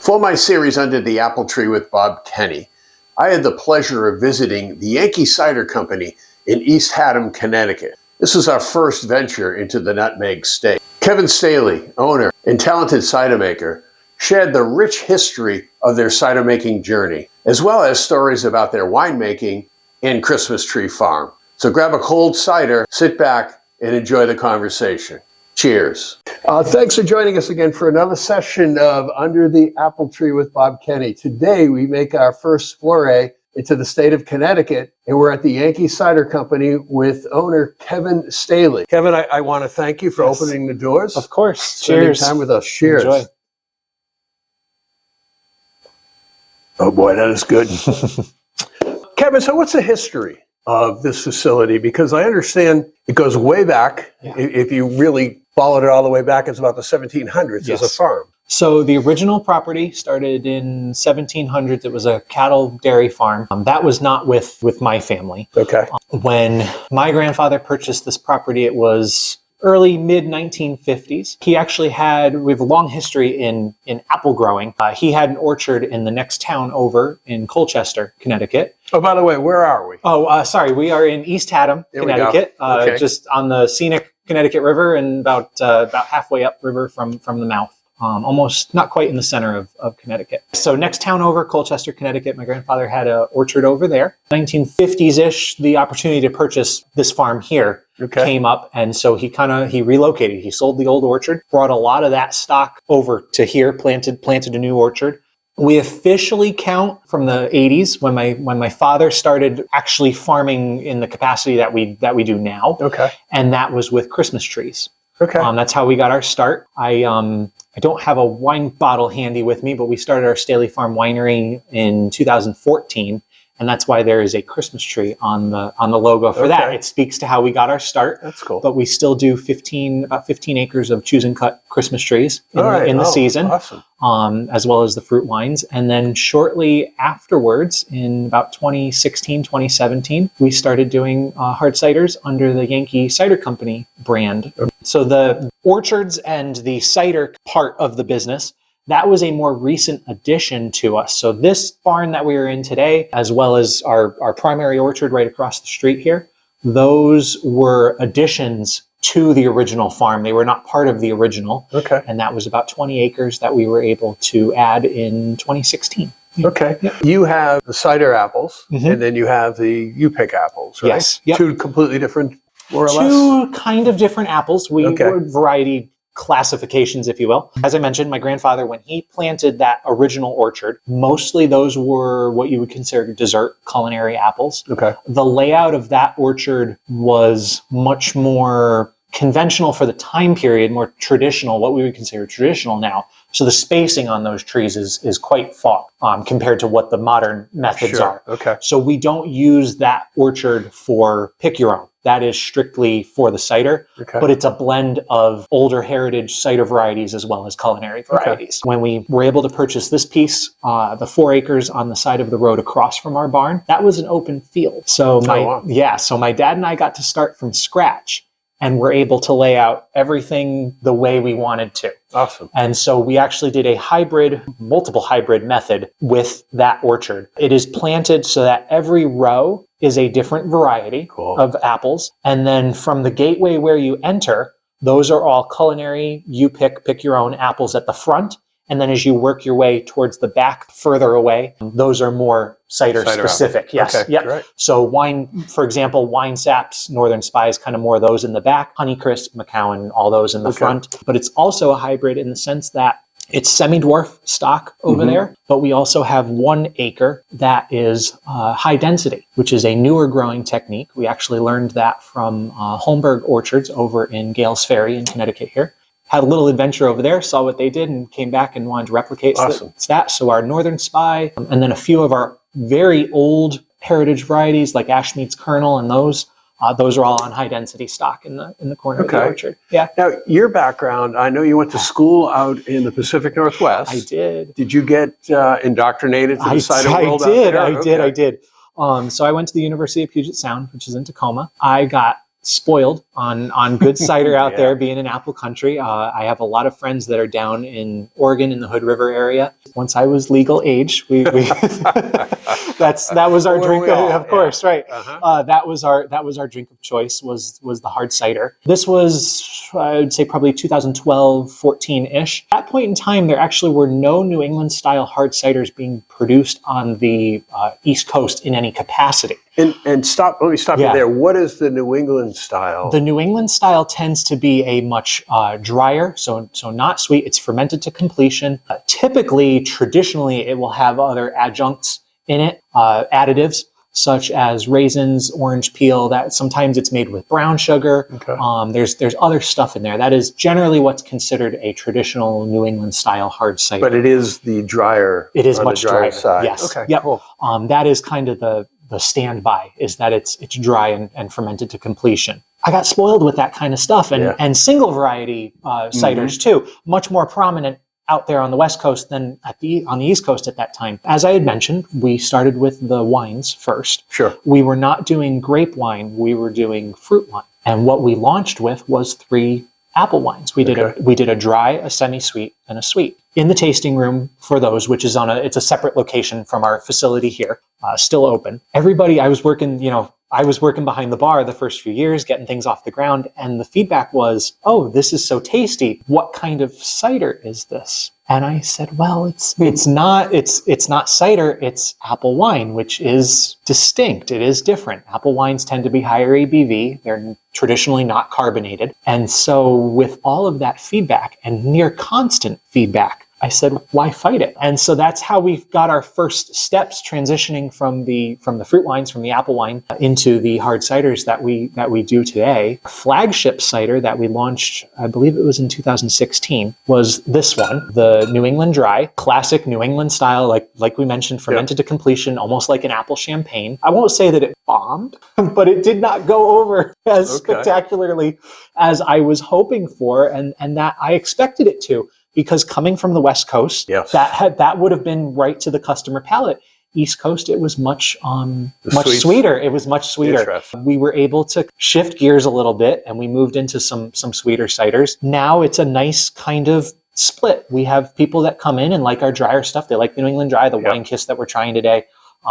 For my series Under the Apple Tree with Bob Kenney, I had the pleasure of visiting the Yankee Cider Company in East Haddam, Connecticut. This was our first venture into the nutmeg state. Kevin Staley, owner and talented cider maker, shared the rich history of their cider making journey, as well as stories about their winemaking and Christmas tree farm. So grab a cold cider, sit back, and enjoy the conversation. Cheers. Thanks for joining us again for another session of Under the Apple Tree with Bob Kenney. Today we make our first foray into the state of Connecticut, and we're at the Yankee Cider Company with owner Kevin Staley. Kevin, I want to thank you for opening the doors. Of course. Spending Cheers. time with us. Cheers. Enjoy. Oh boy, that is good. Kevin, so what's the history of this facility? Because I understand it goes way back. Yeah. If you really followed it all the way back, it's about the 1700s as a farm. So the original property started in 1700s. It was a cattle dairy farm. That was not with my family. Okay. When my grandfather purchased this property, it was early, mid-1950s. He actually we have a long history in apple growing. He had an orchard in the next town over in Colchester, Connecticut. Oh, by the way, where are we? Sorry. We are in East Haddam, Connecticut, Okay. just on the scenic Connecticut River and about halfway upriver from the mouth. Almost not quite in the center of Connecticut. So next town over, Colchester, Connecticut, my grandfather had an orchard over there. 1950s-ish, the opportunity to purchase this farm here came up, and so he relocated. He sold the old orchard, brought a lot of that stock over to here, planted a new orchard. We officially count from the 80s when my father started actually farming in the capacity that we do now. Okay. And that was with Christmas trees. Okay. That's how we got our start. I don't have a wine bottle handy with me, but we started our Staley Farm Winery in 2014, and that's why there is a Christmas tree on the logo for that. It speaks to how we got our start. That's cool. But we still do about 15 acres of choose and cut Christmas trees in the season. Awesome. As well as the fruit wines. And then shortly afterwards, in about 2016, 2017, we started doing hard ciders under the Yankee Cider Company brand. So the orchards and the cider part of the business, that was a more recent addition to us. So this barn that we are in today, as well as our primary orchard right across the street here, those were additions to the original farm. They were not part of the original. Okay. And that was about 20 acres that we were able to add in 2016. Okay. Yeah. You have the cider apples, and then you have you pick apples, right? Yes. Yep. Two completely different, more or less? Two kind of different apples. We were variety classifications, if you will. As I mentioned, my grandfather, when he planted that original orchard, mostly those were what you would consider dessert culinary apples. Okay. The layout of that orchard was much more conventional for the time period, more traditional, what we would consider traditional now. So the spacing on those trees is quite far compared to what the modern methods are. Okay. So we don't use that orchard for pick your own. That is strictly for the cider, but it's a blend of older heritage cider varieties as well as culinary varieties. When we were able to purchase this piece, the 4 acres on the side of the road across from our barn, that was an open field. So so my dad and I got to start from scratch, and we're able to lay out everything the way we wanted to. Awesome. And so we actually did a multiple hybrid method with that orchard. It is planted so that every row is a different variety of apples. And then from the gateway where you enter, those are all culinary, you pick your own apples at the front. And then as you work your way towards the back, further away, those are more cider specific. Apple. Yes. Okay, yep. Right. So wine, for example, Wine Saps, Northern Spies, kind of more of those in the back. Honeycrisp, Macallan, all those in the front. But it's also a hybrid in the sense that it's semi-dwarf stock over there, but we also have 1 acre that is high density, which is a newer growing technique. We actually learned that from Holmberg Orchards over in Gales Ferry in Connecticut here. Had a little adventure over there, saw what they did, and came back and wanted to replicate that. So our Northern Spy, and then a few of our very old heritage varieties like Ashmead's Kernel, and those are all on high density stock in the corner of the orchard. Yeah. Now, your background, I know you went to school out in the Pacific Northwest. I did. Did you get indoctrinated to the cider world out there? I did. So I went to the University of Puget Sound, which is in Tacoma. I got spoiled on good cider out there, being in apple country. I have a lot of friends that are down in Oregon in the Hood River area. Once I was legal age, we that was our drink, of course, right? That was our drink of choice, was the hard cider. This was, I would say, probably 2012, 14-ish. At that point in time, there actually were no New England style hard ciders being produced on the East Coast in any capacity. And let me stop you there. What is the New England style? The New England style tends to be a much drier, so not sweet. It's fermented to completion. Typically, traditionally, it will have other adjuncts in it, additives such as raisins, orange peel. That sometimes it's made with brown sugar. There's other stuff in there. That is generally what's considered a traditional New England style hard cider. But it is the drier. It is much drier side. Yes. Okay. Cool. That is kind of the standby, is that it's dry and fermented to completion. I got spoiled with that kind of stuff, and single variety ciders too, much more prominent out there on the West Coast than on the East Coast at that time. As I had mentioned, we started with the wines first. Sure. We were not doing grape wine, we were doing fruit wine. And what we launched with was 3 apple wines. We did a dry, a semi-sweet, and a sweet. In the tasting room for those, which is it's a separate location from our facility here, still open. Everybody, I was working behind the bar the first few years, getting things off the ground, and the feedback was, "Oh, this is so tasty. What kind of cider is this?" And I said, "Well, it's not cider, it's apple wine, which is distinct. It is different. Apple wines tend to be higher ABV. They're traditionally not carbonated." And so with all of that feedback and near constant feedback, I said, why fight it? And so that's how we got our first steps transitioning from the fruit wines, from the apple wine, into the hard ciders that we do today. Our flagship cider that we launched, I believe it was in 2016, was this one, the New England Dry, classic New England style, like we mentioned, fermented to completion, almost like an apple champagne. I won't say that it bombed, but it did not go over as spectacularly as I was hoping for, and that I expected it to. Because coming from the West Coast, that would have been right to the customer palate. East Coast, it was much sweeter. It was much sweeter. We were able to shift gears a little bit, and we moved into some sweeter ciders. Now it's a nice kind of split. We have people that come in and like our drier stuff. They like the New England Dry, the Wine Kiss that we're trying today.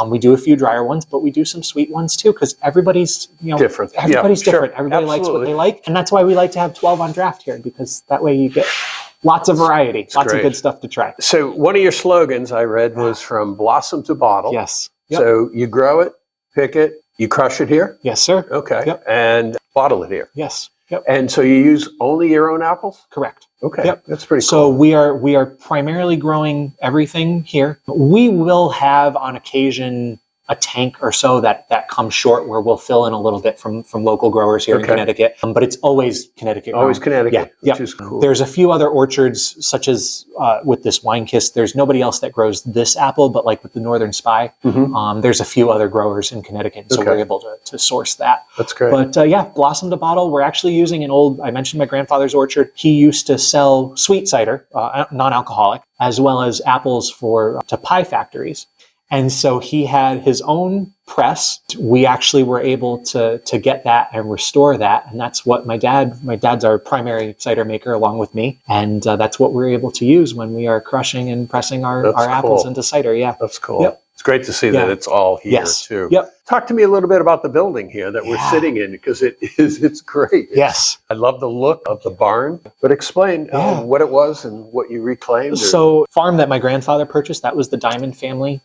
We do a few drier ones, but we do some sweet ones too, because everybody's different. Everybody's different. Everybody likes what they like, and that's why we like to have 12 on draft here, because that way you get lots of variety, lots of good stuff to try. So one of your slogans I read was from blossom to bottle. Yes. So you grow it, pick it, you crush it here? Yes, sir. Okay. And bottle it here? Yes. And so you use only your own apples? Correct. Okay. That's pretty cool. So we are primarily growing everything here. We will have on occasion a tank or so that comes short, where we'll fill in a little bit from local growers here in Connecticut. But it's always Connecticut. Always Connecticut, which is cool. There's a few other orchards, such as with this Wine Kiss. There's nobody else that grows this apple, but like with the Northern Spy, there's a few other growers in Connecticut. So we're able to source that. That's great. But blossom to bottle. We're actually using I mentioned my grandfather's orchard. He used to sell sweet cider, non-alcoholic, as well as apples to pie factories. And so he had his own press. We actually were able to get that and restore that. And that's what my dad's our primary cider maker along with me. And that's what we're able to use when we are crushing and pressing our apples into cider. Yeah. That's cool. It's great to see that it's all here too. Talk to me a little bit about the building here that we're sitting in, because it's great. I love the look of the barn, but explain what it was and what you reclaimed. So farm that my grandfather purchased, that was the Diamond family.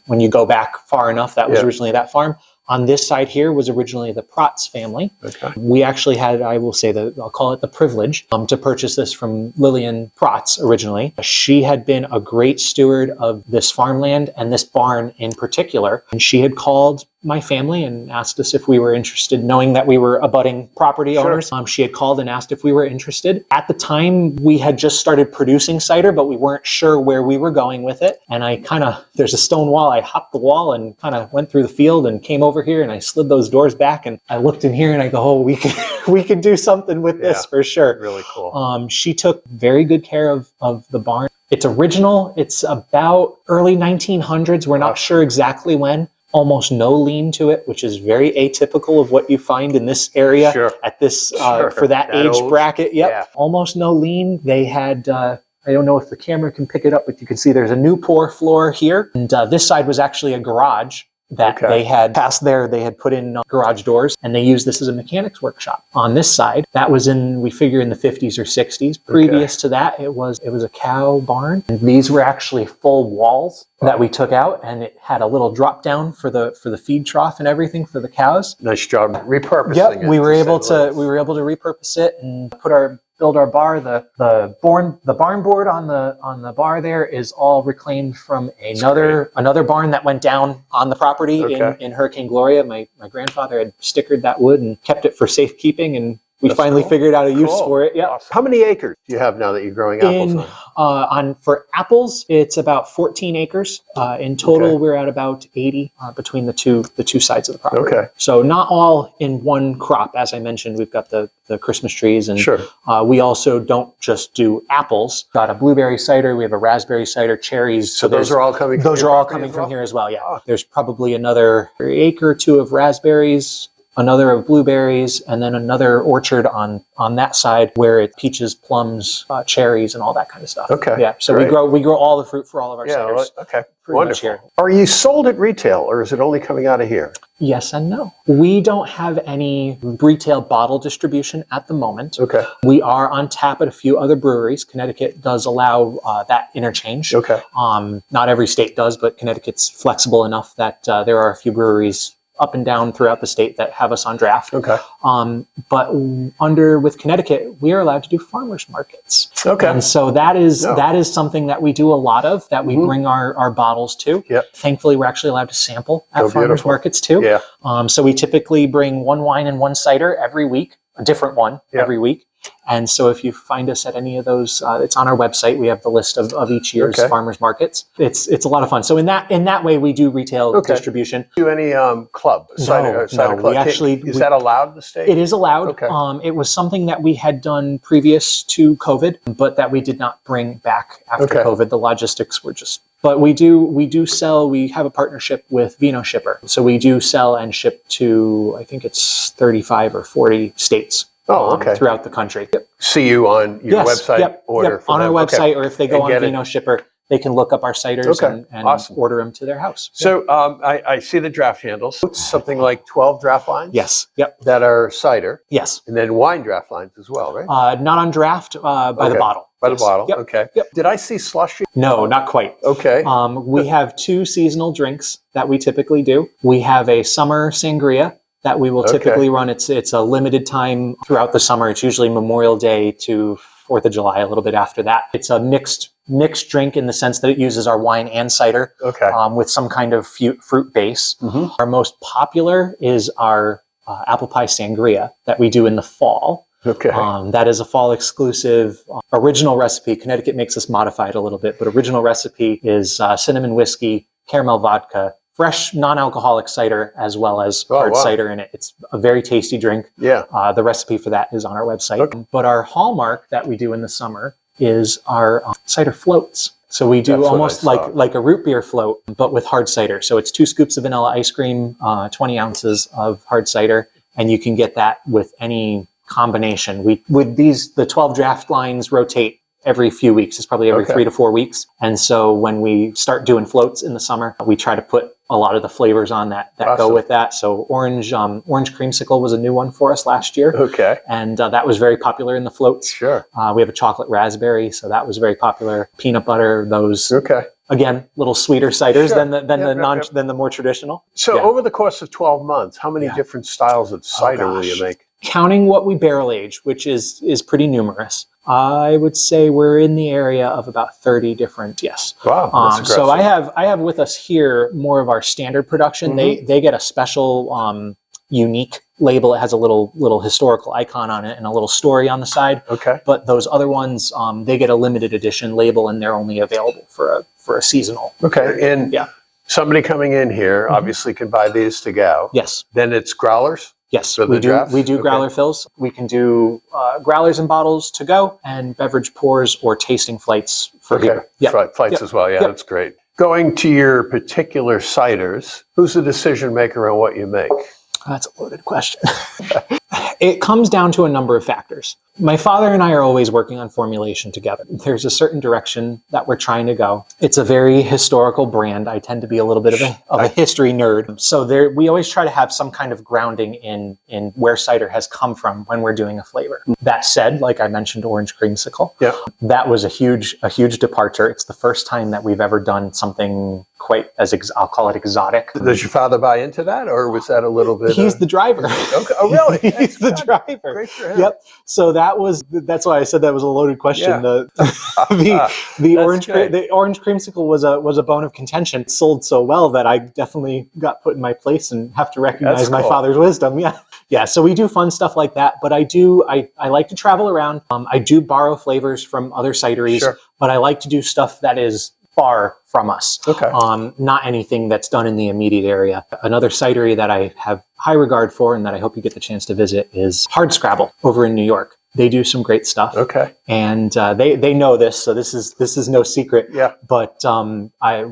When you go back far enough, that was originally that farm. On this side here was originally the Protz family. We actually had, I'll call it the privilege, to purchase this from Lillian Protz originally. She had been a great steward of this farmland and this barn in particular. And she had called my family and asked us if we were interested, knowing that we were abutting property owners. She had called and asked if we were interested. At the time, we had just started producing cider, but we weren't sure where we were going with it. And there's a stone wall. I hopped the wall and kind of went through the field and came over here, and I slid those doors back, and I looked in here and I go, oh, we can do something with this for sure. Really cool. She took very good care of the barn. It's original. It's about early 1900s. We're not sure exactly when. almost no lean to it, which is very atypical of what you find in this area at this for that age bracket. Yep, yeah. Almost no lean. They had. I don't know if the camera can pick it up, but you can see there's a new pour floor here. And this side was actually a garage that they had passed there. They had put in garage doors, and they used this as a mechanics workshop. On this side, that was we figure in the 50s or 60s. Previous to that, it was a cow barn. And these were actually full walls that we took out, and it had a little drop down for the feed trough and everything for the cows. Nice job repurposing it. Yep, we were able to repurpose it and build our bar. The barn board on the bar there is all reclaimed from another barn that went down on the property in Hurricane Gloria. My grandfather had stickered that wood and kept it for safekeeping, and we finally figured out a use for it. Yeah. Awesome. How many acres do you have now that you're growing apples for apples, it's about 14 acres. In total, we're at about 80 between the two sides of the property. Okay. So not all in one crop. As I mentioned, we've got the Christmas trees, and we also don't just do apples. Got a blueberry cider, we have a raspberry cider, cherries. So those are all coming. Those are all coming from here as well. Yeah. Oh. There's probably another acre or two of raspberries, another of blueberries, and then another orchard on that side where it's peaches, plums, cherries, and all that kind of stuff. Okay. Yeah. So we grow all the fruit for all of our ciders. Okay. Wonderful. Are you sold at retail, or is it only coming out of here? Yes and no. We don't have any retail bottle distribution at the moment. Okay. We are on tap at a few other breweries. Connecticut does allow that interchange. Okay. Not every state does, but Connecticut's flexible enough that there are a few breweries up and down throughout the state that have us on draft. Okay. But with Connecticut, we are allowed to do farmers markets. Okay. And so that is something that we do a lot of, that we bring our bottles to. Yep. Thankfully, we're actually allowed to sample at farmers markets too. Yeah. So we typically bring one wine and one cider every week, a different one every week. And so if you find us at any of those, it's on our website. We have the list of each year's farmers markets. It's a lot of fun. So in that way, we do retail distribution. Do any club? Cider club? Is that allowed in the state? It is allowed. Okay. It was something that we had done previous to COVID, but that we did not bring back after COVID. The logistics were just. But we do sell. We have a partnership with Vino Shipper, so we do sell and ship to, I think it's 35 or 40 states. Throughout the country. Yep. See you on your website. Order on our website, or if they go on Vino Shipper, they can look up our ciders and order them to their house. So I see the draft handles. It's something like 12 draft lines. Yes. Yep. That are cider. Yes. And then wine draft lines as well, right? Not on draft, by the bottle. By the bottle. Yep. Okay. Yep. Did I see slushy? No, not quite. Okay. We have 2 seasonal drinks that we typically do. We have a summer sangria that we will typically run. It's a limited time throughout the summer. It's usually Memorial Day to 4th of July, a little bit after that. It's a mixed drink in the sense that it uses our wine and cider with some kind of fruit base. Mm-hmm. Our most popular is our apple pie sangria that we do in the fall. Okay. That is a fall exclusive original recipe. Connecticut makes us modify it a little bit, but original recipe is cinnamon whiskey, caramel vodka, fresh non-alcoholic cider, as well as hard cider in it. It's a very tasty drink. Yeah. The recipe for that is on our website. Okay. But our hallmark that we do in the summer is our cider floats. So we do almost like a root beer float, but with hard cider. So it's 2 scoops of vanilla ice cream, 20 ounces of hard cider, and you can get that with any combination. The 12 draft lines rotate every few weeks. It's probably every 3 to 4 weeks. And so when we start doing floats in the summer, we try to put a lot of the flavors on that go with that. So orange creamsicle was a new one for us last year. Okay. And that was very popular in the floats. Sure. We have a chocolate raspberry, so that was very popular. Peanut butter, those. Okay. Again, little sweeter ciders than the more traditional. So over the course of 12 months, how many different styles of cider will you make? Counting what we barrel age, which is pretty numerous, I would say we're in the area of about 30 different. Yes. Wow. So I have with us here more of our standard production. Mm-hmm. They get a special unique label. It has a little historical icon on it and a little story on the side. Okay. But those other ones, they get a limited edition label, and they're only available for a seasonal. Okay. And somebody coming in here obviously can buy these to go. Yes. Then it's growlers. Yes, we do growler fills. We can do growlers and bottles to go, and beverage pours or tasting flights for here. Yep. Flights as well. Yeah, that's great. Going to your particular ciders, who's the decision maker on what you make? That's a loaded question. It comes down to a number of factors. My father and I are always working on formulation together. There's a certain direction that we're trying to go. It's a very historical brand. I tend to be a little bit of a history nerd. So we always try to have some kind of grounding in where cider has come from when we're doing a flavor. That said, like I mentioned, orange creamsicle. Yeah. That was a huge departure. It's the first time that we've ever done something quite as, I'll call it exotic. Does your father buy into that, or was that a little bit? He's the driver. Okay. Oh, really? He's the driver. Great for him. Yep. So that's why I said that was a loaded question. Yeah. The orange creamsicle was a bone of contention. It sold so well that I definitely got put in my place and have to recognize my father's wisdom. Yeah. Yeah. So we do fun stuff like that, but I like to travel around. I do borrow flavors from other cideries, but I like to do stuff that is far from us. Okay. Not anything that's done in the immediate area. Another cidery that I have high regard for and that I hope you get the chance to visit is Hardscrabble over in New York. They do some great stuff. Okay. And they know this, so this is no secret. Yeah. But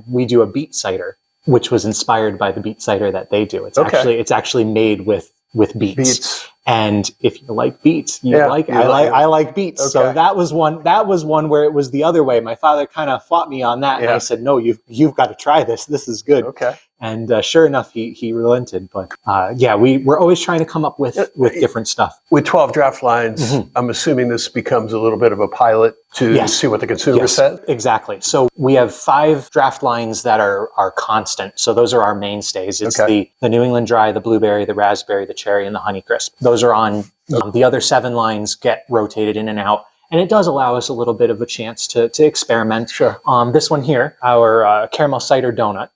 we do a beet cider, which was inspired by the beet cider that they do. It's actually made with beets. And if you like beets, I like beets. Okay. So that was one where it was the other way. My father kind of fought me on that, and I said, "No, you've got to try this. This is good." Okay. And sure enough, he relented. But we're always trying to come up with different stuff. With 12 draft lines, I'm assuming this becomes a little bit of a pilot to see what the consumer says. Exactly. So we have 5 draft lines that are constant. So those are our mainstays. It's the New England Dry, the Blueberry, the Raspberry, the Cherry, and the Honeycrisp. Those are on. The other 7 lines get rotated in and out. And it does allow us a little bit of a chance to experiment. Sure. This one here, our caramel cider donut,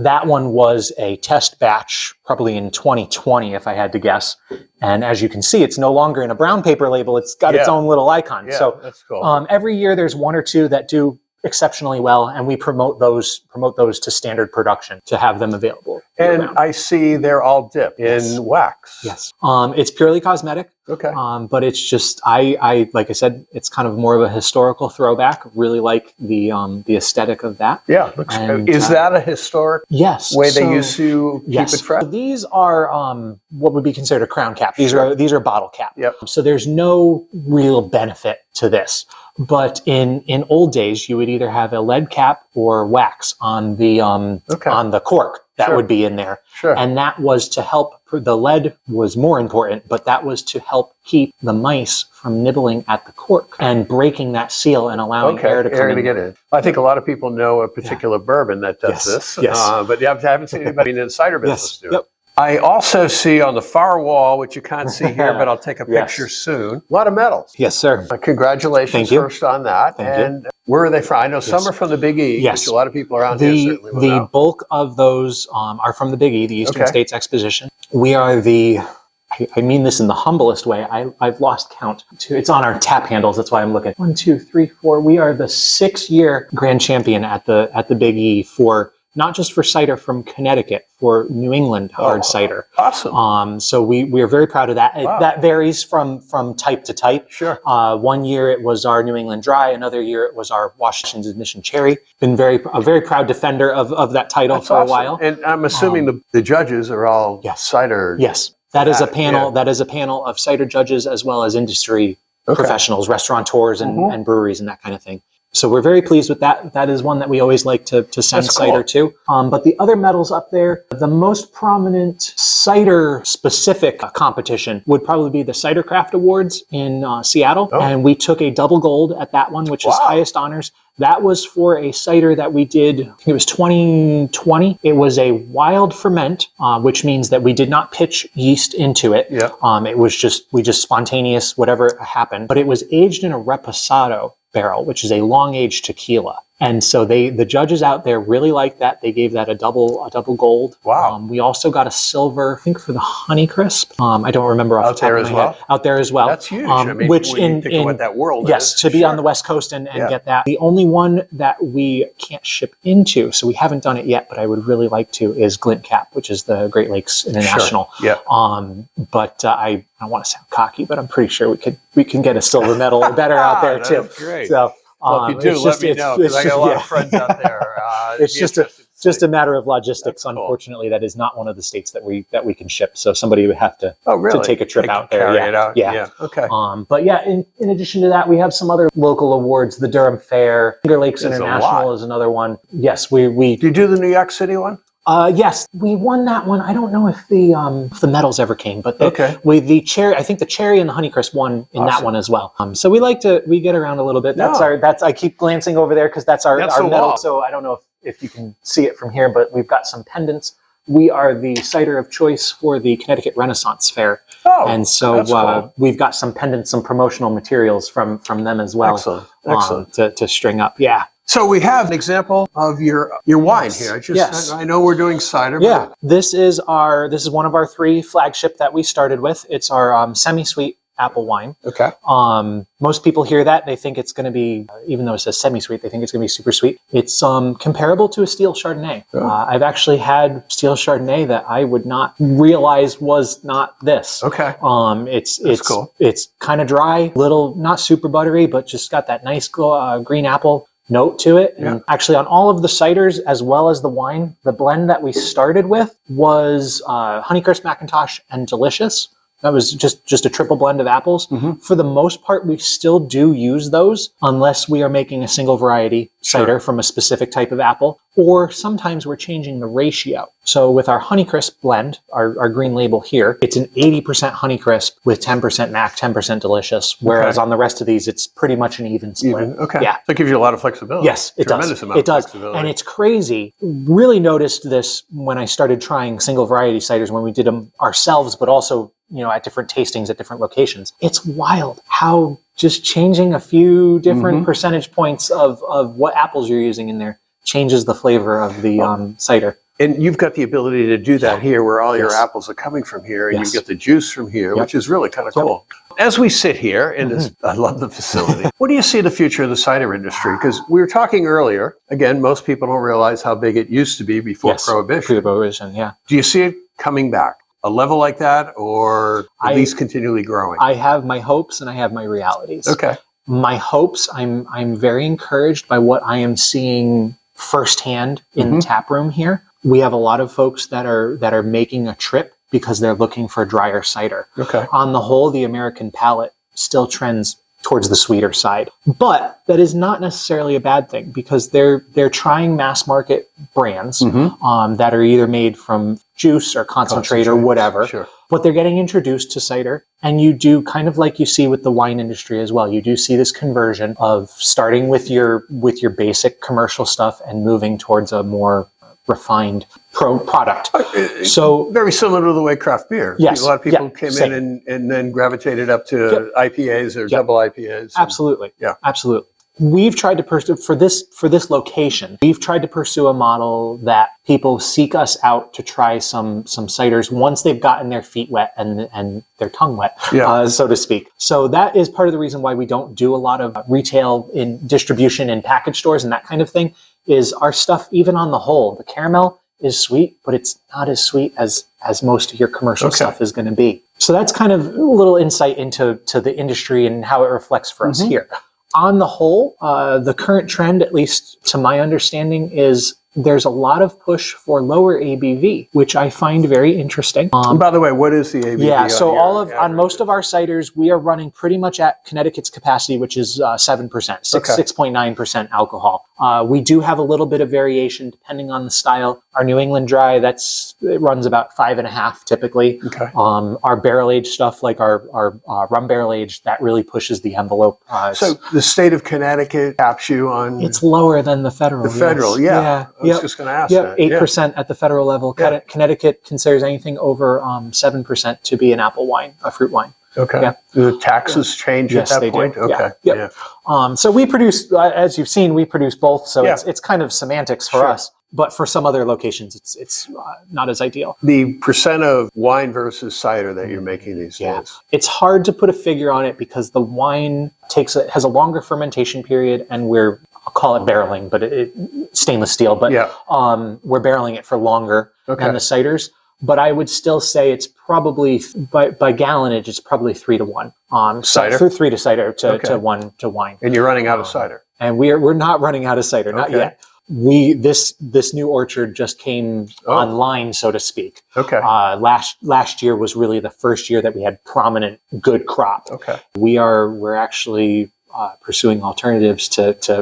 that one was a test batch probably in 2020, if I had to guess. And as you can see, it's no longer in a brown paper label. It's got its own little icon. Yeah, so that's cool. Every year there's 1 or 2 that do exceptionally well, and we promote those to standard production to have them available. And I see they're all dipped in wax. Yes. It's purely cosmetic. Okay. But it's just I like I said, it's kind of more of a historical throwback. Really like the aesthetic of that. Yeah. Is that a historic way they used to keep it fresh? So these are what would be considered a crown cap. These are bottle cap. Yep. So there's no real benefit to this. But in old days, you would either have a lead cap or wax on the cork that would be in there. Sure. And that was to help, the lead was more important, but that was to help keep the mice from nibbling at the cork and breaking that seal and allowing air to come in. I think a lot of people know a particular bourbon that does this. Yes. But I haven't seen anybody in the cider business do it. I also see on the far wall, which you can't see here, but I'll take a picture soon, a lot of medals. Yes, sir. Congratulations first on that. And where are they from? I know some are from the Big E, which a lot of people around here certainly will know. The bulk of those are from the Big E, the Eastern States Exposition. We are I mean this in the humblest way. I've lost count. It's on our tap handles. That's why I'm looking. 1, 2, 3, 4. We are the 6th-year grand champion at the Big E for not just for cider from Connecticut, for New England hard cider. Awesome. So we are very proud of that. Wow. That varies from type to type. Sure. One year it was our New England Dry. Another year it was our Washington's Mission Cherry. Been a very proud defender of that title for a while. And I'm assuming the judges are all cider. Yes. That is a panel. That is a panel of cider judges as well as industry professionals, restaurateurs, and breweries and that kind of thing. So we're very pleased with that. That is one that we always like to send cider to. But the other medals up there, the most prominent cider-specific competition would probably be the Cider Craft Awards in Seattle. And we took a double gold at that one, which is highest honors. That was for a cider that we did, I think it was 2020. It was a wild ferment, which means that we did not pitch yeast into it. Yeah. It was we just spontaneous, whatever happened. But it was aged in a reposado barrel, which is a long-aged tequila. And so the judges out there really liked that. They gave that a double gold. Wow. We also got a silver, I think, for the Honeycrisp. I don't remember off the top of my head. Out there as well. That's huge. I mean, which when you think of what that world is. To be on the West Coast and get that. The only one that we can't ship into, so we haven't done it yet, but I would really like to, is Glint Cap, which is the Great Lakes International. Sure. Yeah. But I don't want to sound cocky, but I'm pretty sure we can get a silver medal or better out there too. Great. So, if you do, let me know, because I got a lot of friends out there. it's just a matter of logistics. Cool. Unfortunately, that is not one of the states that we can ship. So somebody would have to to take a trip out there. Carry it out. Yeah. Okay. But yeah, in addition to that, we have some other local awards. The Durham Fair, Finger Lakes International is another one. Yes, we. Do you do the New York City one? Yes, we won that one. I don't know if the medals ever came, but the cherry. I think the cherry and the Honeycrisp won in that one as well. So we get around a little bit. I keep glancing over there because that's our medal. So I don't know if you can see it from here, but we've got some pendants. We are the cider of choice for the Connecticut Renaissance Fair. And so cool. We've got some pendants, some promotional materials from them as well. Excellent. To string up. Yeah. So we have an example of your wine here. I know we're doing cider. Yeah, this is one of our 3 flagship that we started with. It's our semi-sweet apple wine. Okay. Most people hear that, they think it's going to be, even though it says semi-sweet, they think it's going to be super sweet. It's comparable to a steel Chardonnay. Oh. I've actually had steel Chardonnay that I would not realize was not this. Okay. It's cool. It's kind of dry, little, not super buttery, but just got that nice green apple note to it. And actually on all of the ciders as well as the wine, the blend that we started with was Honeycrisp Macintosh and Delicious. That was just a triple blend of apples. Mm-hmm. For the most part, we still do use those unless we are making a single variety cider from a specific type of apple, or sometimes we're changing the ratio. So with our Honeycrisp blend, our green label here, it's an 80% Honeycrisp with 10% Mac, 10% Delicious, whereas on the rest of these, it's pretty much an even split. Okay. Yeah. That gives you a lot of flexibility. Yes, it Tremendous does. amount it does. Of flexibility. And it's crazy. Really noticed this when I started trying single variety ciders, when we did them ourselves, but also at different tastings at different locations. It's wild how just changing a few different percentage points of what apples you're using in there changes the flavor of the cider. And you've got the ability to do that here where all your apples are coming from here, and you get the juice from here, which is really kind of cool. As we sit here in this, I love the facility. What do you see the future of the cider industry? Because we were talking earlier, again, most people don't realize how big it used to be before Prohibition. Prohibition, yeah. Do you see it coming back? A level like that, or at least continually growing? I have my hopes and I have my realities. Okay. My hopes, I'm very encouraged by what I am seeing firsthand in the tap room here. We have a lot of folks that are making a trip because they're looking for drier cider. Okay. On the whole, the American palate still trends towards the sweeter side, but that is not necessarily a bad thing because they're trying mass market brands that are either made from juice or concentrate or whatever. Sure. But they're getting introduced to cider, and you do kind of like you see with the wine industry as well. You do see this conversion of starting with your basic commercial stuff and moving towards a more refined product. So very similar to the way craft beer. Yes. A lot of people came in and then gravitated up to IPAs or double IPAs. Absolutely. Absolutely. We've tried to pursue for this location. We've tried to pursue a model that people seek us out to try some ciders once they've gotten their feet wet and their tongue wet, so to speak. So that is part of the reason why we don't do a lot of retail in distribution in package stores and that kind of thing. Is our stuff, even on the whole, the caramel is sweet, but it's not as sweet as most of your commercial stuff is going to be. So that's kind of a little insight into the industry and how it reflects for us here. On the whole, the current trend, at least to my understanding, is there's a lot of push for lower ABV, which I find very interesting. And by the way, what is the ABV? Yeah, so on most of our ciders, we are running pretty much at Connecticut's capacity, which is 7%, 6.9% alcohol. We do have a little bit of variation depending on the style. Our New England dry, it runs about 5.5 typically. Okay. Our barrel aged stuff, like our rum barrel aged, that really pushes the envelope. So the state of Connecticut caps you on. It's lower than the federal. The federal, I was just going to ask that. 8% at the federal level. Connecticut considers anything over 7% to be an apple wine, a fruit wine. Okay. Yeah. The taxes change at that point? Do. Okay. So we produce, as you've seen, we produce both. So it's kind of semantics for us. But for some other locations, it's not as ideal. The percent of wine versus cider that you're making these days? It's hard to put a figure on it because the wine has a longer fermentation period, and I'll call it barreling, but it stainless steel. But we're barreling it for longer than the ciders. But I would still say it's probably by gallonage, it's probably 3 to 1. Cider? 3 to cider to 1 to wine. And you're running out of cider? And we're not running out of cider, not yet. this new orchard just came online, so to speak. Okay. Last year was really the first year that we had prominent good crop. Okay. We're actually pursuing alternatives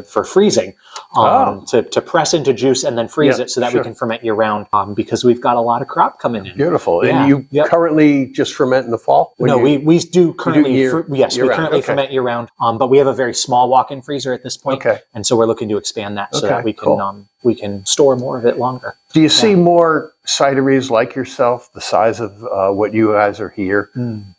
for freezing, to press into juice and then freeze it so that we can ferment year round, because we've got a lot of crop coming in. Beautiful. And you currently just ferment in the fall? No, we do currently, we currently ferment year round, but we have a very small walk-in freezer at this point. Okay. And so we're looking to expand that so that we can store more of it longer. Do you see more cideries like yourself, the size of what you guys are here,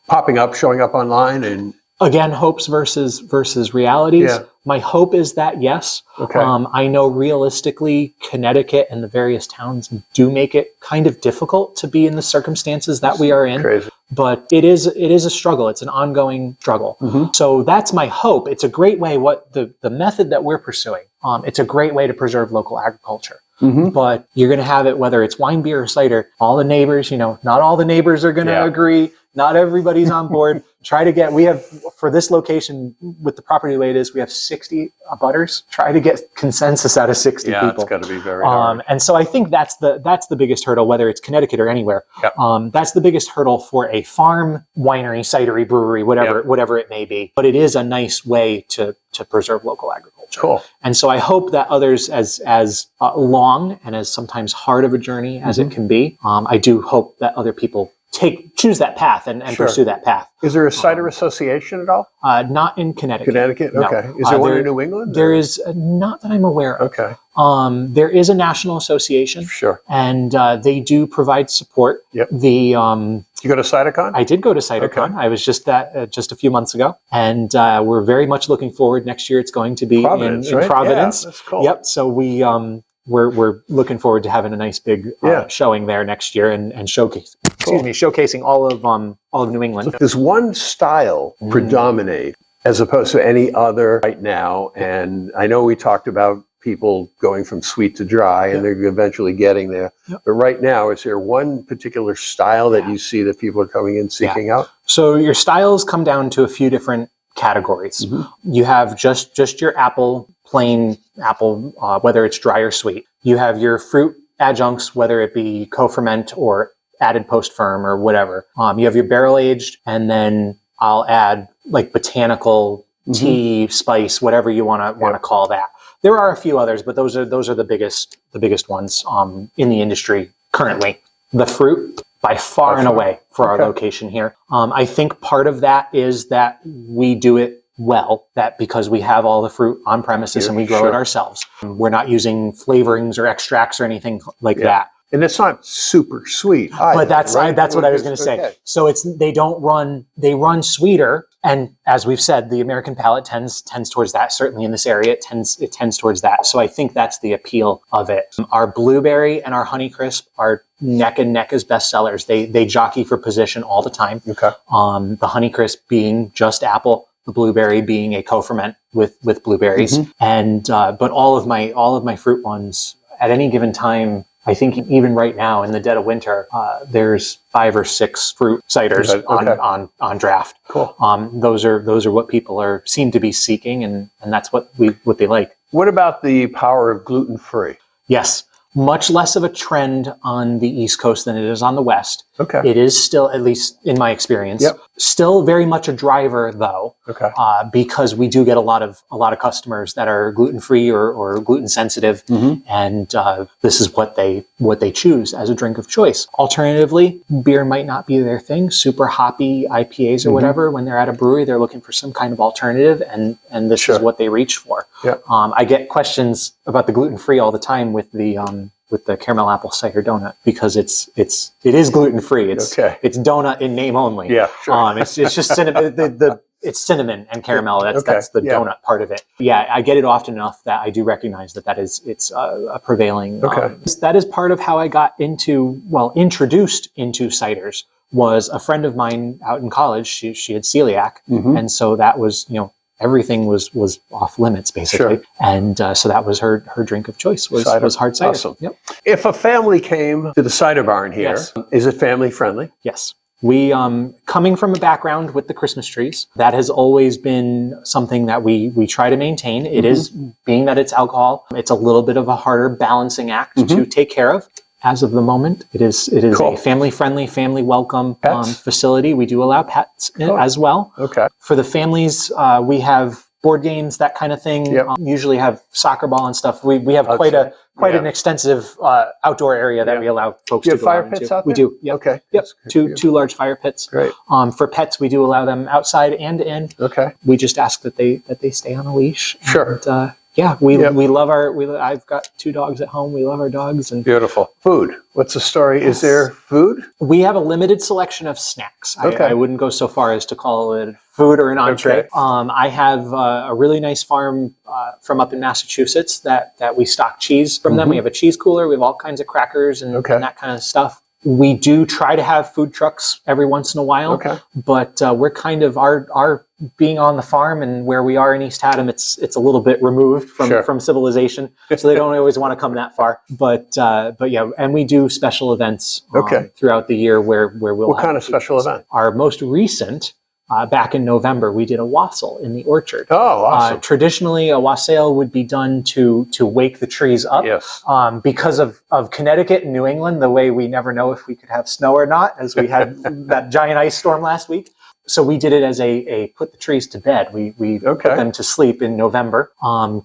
popping up, showing up online? And again, hopes versus realities. Yeah. My hope is that yes. Okay. I know realistically, Connecticut and the various towns do make it kind of difficult to be in the circumstances that we are in. Crazy. But it is a struggle. It's an ongoing struggle. Mm-hmm. So that's my hope. It's a great way. What the method that we're pursuing. It's a great way to preserve local agriculture. Mm-hmm. But you're going to have it whether it's wine, beer, or cider. All the neighbors, not all the neighbors are going to agree. Not everybody's on board. We have, for this location, with the property the way it is, we have 60 abutters. Try to get consensus out of 60 people. Yeah, it's got to be very hard. And so I think that's the biggest hurdle, whether it's Connecticut or anywhere. Yep. That's the biggest hurdle for a farm, winery, cidery, brewery, whatever it may be. But it is a nice way to preserve local agriculture. Cool. And so I hope that others, as long and as sometimes hard of a journey as it can be, I do hope that other people choose that path and pursue that path. Is there a cider association at all? Not in Connecticut. Connecticut? No. Okay. Is there one in New England? There is not that I'm aware of. Okay. There is a national association. Sure. And they do provide support. Yep. You go to CiderCon? I did go to CiderCon. Okay. I was just just a few months ago. And we're very much looking forward. Next year it's going to be in Providence. Yeah, that's cool. Yep. So we're looking forward to having a nice big showing there next year and showcasing all of New England. So does one style predominate as opposed to any other right now? And I know we talked about people going from sweet to dry and they're eventually getting there. Yep. But right now, is there one particular style that you see that people are coming in seeking out? So your styles come down to a few different categories. Mm-hmm. You have just your plain apple, whether it's dry or sweet. You have your fruit adjuncts, whether it be co-ferment or added post-ferm or whatever. You have your barrel-aged, and then I'll add like botanical tea, spice, whatever you want to call that. There are a few others, but those are the biggest ones in the industry currently. The fruit, by far and away, for our location here. I think part of that is that we do it well, that because we have all the fruit on premises and we grow it ourselves. We're not using flavorings or extracts or anything like that. And it's not super sweet either, but that's what I was going to say. So they run sweeter, and as we've said, the American palate tends towards that. Certainly in this area, it tends towards that. So I think that's the appeal of it. Our blueberry and our Honeycrisp are neck and neck as best sellers. They jockey for position all the time. Okay. The Honeycrisp being just apple, the blueberry being a co-ferment with blueberries, and but all of my fruit ones at any given time. I think even right now in the dead of winter, there's 5 or 6 fruit ciders on draft. Cool. Those are what people seem to be seeking, and that's what they like. What about the power of gluten-free? Yes. Much less of a trend on the East Coast than it is on the West. Okay. It is still, at least in my experience, still very much a driver though. Okay. Because we do get a lot of customers that are gluten-free or gluten sensitive, and this is what they choose as a drink of choice. Alternatively, beer might not be their thing. Super hoppy IPAs or whatever. When they're at a brewery, they're looking for some kind of alternative, and this is what they reach for. Yeah. I get questions about the gluten-free all the time with the caramel apple cider donut, because it is gluten free. It's donut in name only. Yeah, sure. It's just cinnamon. It's cinnamon and caramel. That's the donut part of it. Yeah, I get it often enough that I do recognize it's a prevailing. That is part of how I got introduced into ciders. Was a friend of mine out in college. She had celiac, and so that was everything was off limits basically, and so that was her drink of choice was hard cider. Awesome. Yep. If a family came to the cider barn here, is it family friendly? Yes. We, coming from a background with the Christmas trees, that has always been something that we try to maintain. It is, being that it's alcohol, it's a little bit of a harder balancing act to take care of. As of the moment, it is Cool. a family-friendly, family-welcome facility. We do allow pets as well. Okay. For the families, we have board games, that kind of thing. Yep. Usually have soccer ball and stuff. We have quite an extensive outdoor area that we allow folks Do you to have go fire out pits into. out there? We do. Yep. Okay. Yep. Two large fire pits. Great. For pets, we do allow them outside and in. Okay. We just ask that they stay on a leash. Sure. And, we love I've got 2 dogs at home. We love our dogs. And Beautiful. Food. What's the story? Is there food? we have a limited selection of snacks. Okay. I wouldn't go so far as to call it food or an entree. Okay. I have a really nice farm from up in Massachusetts that we stock cheese from them. We have a cheese cooler. We have all kinds of crackers and that kind of stuff. We do try to have food trucks every once in a while, but we're kind of our being on the farm and where we are in East Haddam, it's a little bit removed from civilization, so they don't always want to come that far. But yeah, and we do special events throughout the year where we'll. What kind of special event? Our most recent. Back in November, we did a wassail in the orchard. Oh, awesome. Traditionally, a wassail would be done to wake the trees up. Yes. Because of Connecticut and New England, the way we never know if we could have snow or not, as we had that giant ice storm last week. So we did it as a put the trees to bed. We put them to sleep in November.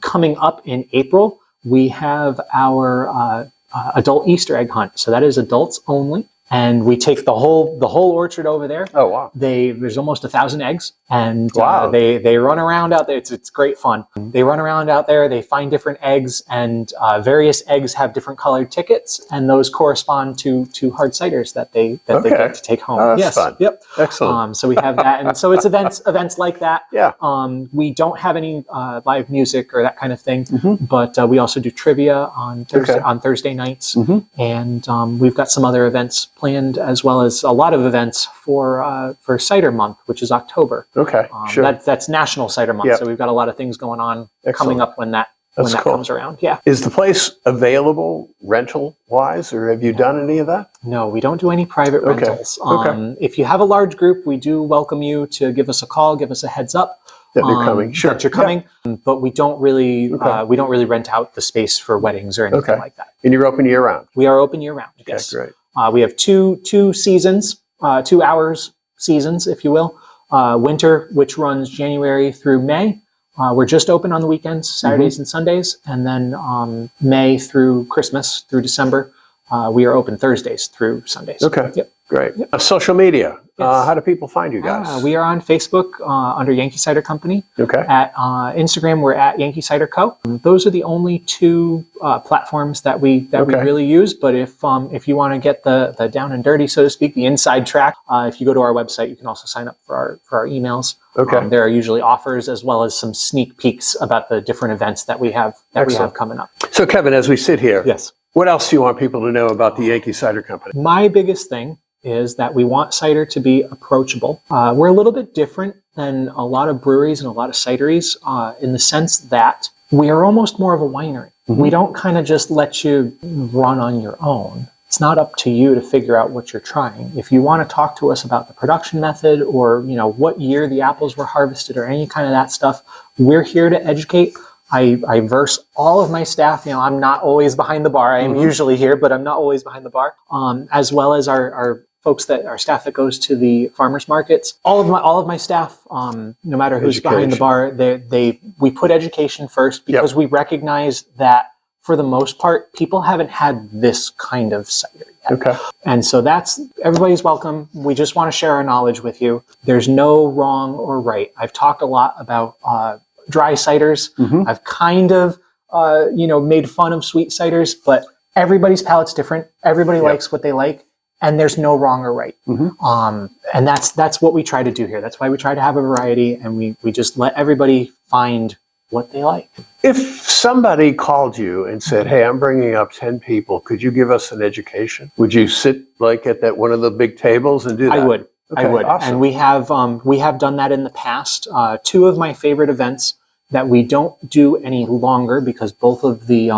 Coming up in April, we have our adult Easter egg hunt. So that is adults only. And we take the whole orchard over there. Oh wow! There's almost 1,000 eggs, and they run around out there. It's great fun. They run around out there. They find different eggs, and various eggs have different colored tickets, and those correspond to hard ciders that they get to take home. Oh, that's fun. Yep. Excellent. So we have that, and so it's events like that. Yeah. We don't have any live music or that kind of thing, but we also do trivia on Thursday nights, and we've got some other events planned, as well as a lot of events for Cider Month, which is October. Okay, sure. That's National Cider Month, so we've got a lot of things going on coming up when that comes around. Yeah. Is the place available rental-wise, or have you done any of that? No, we don't do any private rentals. If you have a large group, we do welcome you to give us a call, give us a heads up. That you're coming. Sure. That you're coming, but we don't really rent out the space for weddings or anything like that. And you're open year-round? We are open year-round, yes. Great. We have two seasons, 2 hours seasons, if you will. Winter, which runs January through May. We're just open on the weekends, Saturdays and Sundays. And then May through Christmas, through December, we are open Thursdays through Sundays. Okay. Yep. Great. Yep. Social media. Yes. How do people find you guys? We are on Facebook under Yankee Cider Company. Okay. At Instagram, we're at Yankee Cider Co. Those are the only 2 platforms that we really use. But if you want to get the down and dirty, so to speak, the inside track, if you go to our website, you can also sign up for our emails. Okay. There are usually offers as well as some sneak peeks about the different events that we have coming up. So Kevin, as we sit here, yes, what else do you want people to know about the Yankee Cider Company? My biggest thing is that we want cider to be approachable. We're a little bit different than a lot of breweries and a lot of cideries in the sense that we are almost more of a winery. We don't kind of just let you run on your own. It's not up to you to figure out what you're trying. If you want to talk to us about the production method or what year the apples were harvested or any kind of that stuff, we're here to educate. I verse all of my staff. I'm not always behind the bar. I am usually here, but I'm not always behind the bar. As well as our staff that goes to the farmers markets. All of my staff, no matter who's behind the bar, we put education first because we recognize that for the most part, people haven't had this kind of cider yet. Okay. And so everybody's welcome. We just want to share our knowledge with you. There's no wrong or right. I've talked a lot about dry ciders. I've kind of, made fun of sweet ciders, but everybody's palate's different. Everybody likes what they like, and there's no wrong or right. And that's what we try to do here. That's why we try to have a variety, and we just let everybody find what they like. If somebody called you and said, "Hey, I'm bringing up 10 people. Could you give us an education?" Would you sit at one of the big tables and do that? I would. Okay, I would. awesome. And we have done that in the past. 2 of my favorite events that we don't do any longer because both of the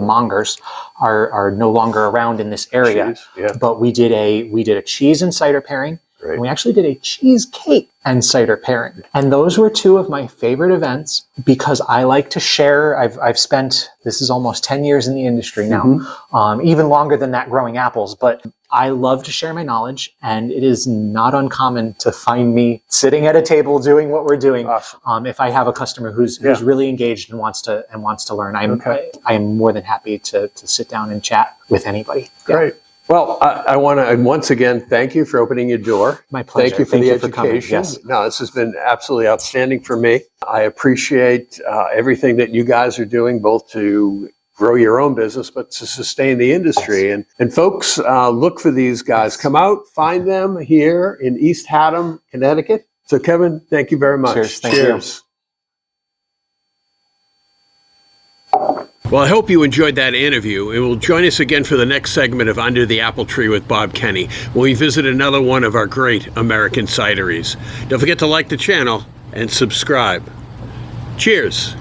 mongers are no longer around in this area. Cheese, yeah. But we did a cheese and cider pairing. Great. And we actually did a cheesecake and cider pairing. And those were two of my favorite events because I like to share. I've spent, this is almost 10 years in the industry now, even longer than that growing apples, but I love to share my knowledge, and it is not uncommon to find me sitting at a table doing what we're doing. Awesome. If I have a customer who's really engaged and wants to learn, I am more than happy to sit down and chat with anybody. Great. Well, I want to once again thank you for opening your door. My pleasure. Thank you for the education. Yes. No, this has been absolutely outstanding for me. I appreciate everything that you guys are doing, both to grow your own business, but to sustain the industry. And folks, look for these guys. Come out, find them here in East Haddam, Connecticut. So, Kevin, thank you very much. Cheers. Thank you. Well, I hope you enjoyed that interview, and will join us again for the next segment of Under the Apple Tree with Bob Kenney, when we visit another one of our great American cideries. Don't forget to like the channel and subscribe. Cheers.